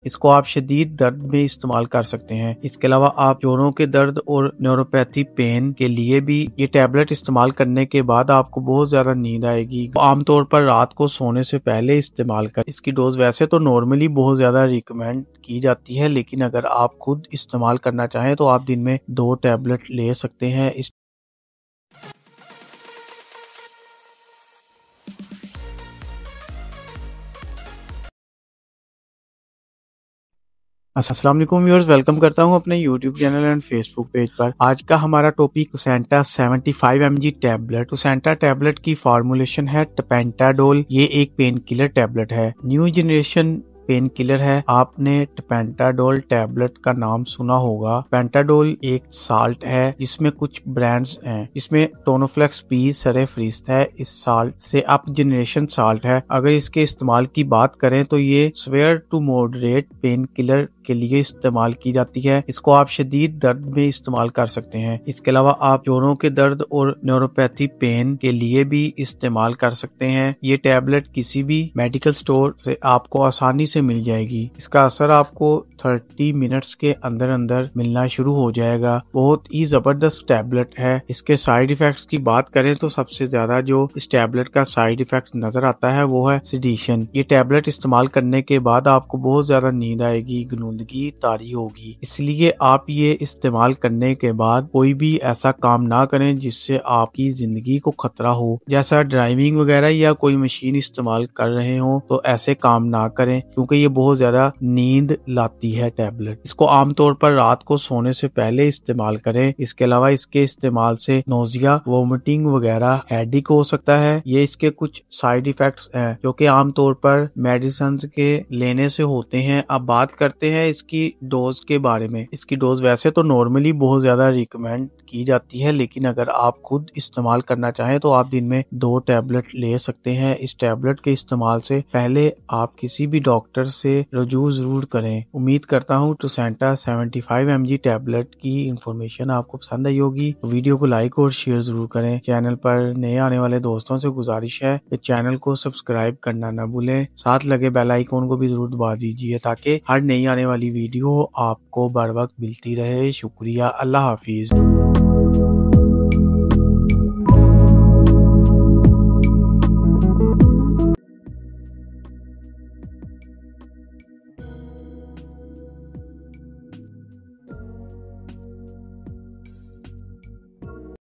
इसको आप शदीद दर्द में इस्तेमाल कर सकते हैं। इसके अलावा आप जोड़ों के दर्द और न्यूरोपैथी पेन के लिए भी ये टैबलेट इस्तेमाल करने के बाद आपको बहुत ज्यादा नींद आएगी। आमतौर पर रात को सोने से पहले इस्तेमाल कर। इसकी डोज वैसे तो नॉर्मली बहुत ज्यादा रिकमेंड की जाती है, लेकिन अगर आप खुद इस्तेमाल करना चाहें तो आप दिन में 2 टैबलेट ले सकते हैं। अस्सलाम वालेकुम व्यूअर्स, वेलकम करता हूं अपने YouTube channel and Facebook page पर। आज का हमारा टॉपिक टुसेंटा 75 mg टैबलेट। टुसेंटा टैबलेट की फॉर्मुलेशन है टपेंटाडोल। ये एक पेन किलर टैबलेट है, न्यू जनरेशन पेन किलर है। आपने टपेंटाडोल टैबलेट का नाम सुना होगा। पेंटाडोल एक साल्ट है जिसमें कुछ ब्रांड्स हैं। इसमें टोनोफ्लेक्स पी सरेफ्रिस्ट है। इस साल्ट से अप जनरेशन साल्ट है। अगर इसके इस्तेमाल की बात करें तो ये स्वेयर टू मॉडरेट पेन किलर के लिए इस्तेमाल की जाती है। इसको आप शदीद दर्द में इस्तेमाल कर सकते हैं। इसके अलावा आप जोड़ों के दर्द और न्यूरोपैथी पेन के लिए भी इस्तेमाल कर सकते हैं। ये टैबलेट किसी भी मेडिकल स्टोर से आपको आसानी से मिल जाएगी। इसका असर आपको 30 मिनट्स के अंदर अंदर मिलना शुरू हो जाएगा। बहुत ही जबरदस्त टैबलेट है। इसके साइड इफेक्ट्स की बात करें तो सबसे ज्यादा जो इस टैबलेट का साइड इफेक्ट नजर आता है वो है सेडिशन। ये टैबलेट इस्तेमाल करने के बाद आपको बहुत ज्यादा नींद आएगी, नुंदगी तारी होगी। इसलिए आप ये इस्तेमाल करने के बाद कोई भी ऐसा काम ना करें जिससे आपकी जिंदगी को खतरा हो, जैसा ड्राइविंग वगैरह या कोई मशीन इस्तेमाल कर रहे हो तो ऐसे काम ना करें, क्योंकि ये बहुत ज्यादा नींद लाती है टैबलेट। इसको आमतौर पर रात को सोने से पहले इस्तेमाल करें। इसके अलावा इसके इस्तेमाल से नोजिया, वोमिटिंग वगैरह, हेडेक हो सकता है। ये इसके कुछ साइड इफेक्ट्स हैं जो कि आमतौर पर मेडिसिन के लेने से होते हैं। अब बात करते हैं इसकी डोज के बारे में। इसकी डोज वैसे तो नॉर्मली बहुत ज्यादा रिकमेंड की जाती है, लेकिन अगर आप खुद इस्तेमाल करना चाहें तो आप दिन में 2 टैबलेट ले सकते हैं। इस टैबलेट के इस्तेमाल से पहले आप किसी भी डॉक्टर से रजू जरूर करें। उम्मीद करता हूँ टुसेंटा 75 mg टैबलेट की इंफॉर्मेशन आपको पसंद आई होगी। वीडियो को लाइक और शेयर जरूर करें। चैनल पर नए आने वाले दोस्तों से गुजारिश है कि चैनल को सब्सक्राइब करना न भूलें। साथ लगे बेल आइकॉन को भी जरूर दबा दीजिए ताकि हर नई आने वाली वीडियो आपको बर वक्त मिलती रहे। शुक्रिया। अल्लाह हाफिज।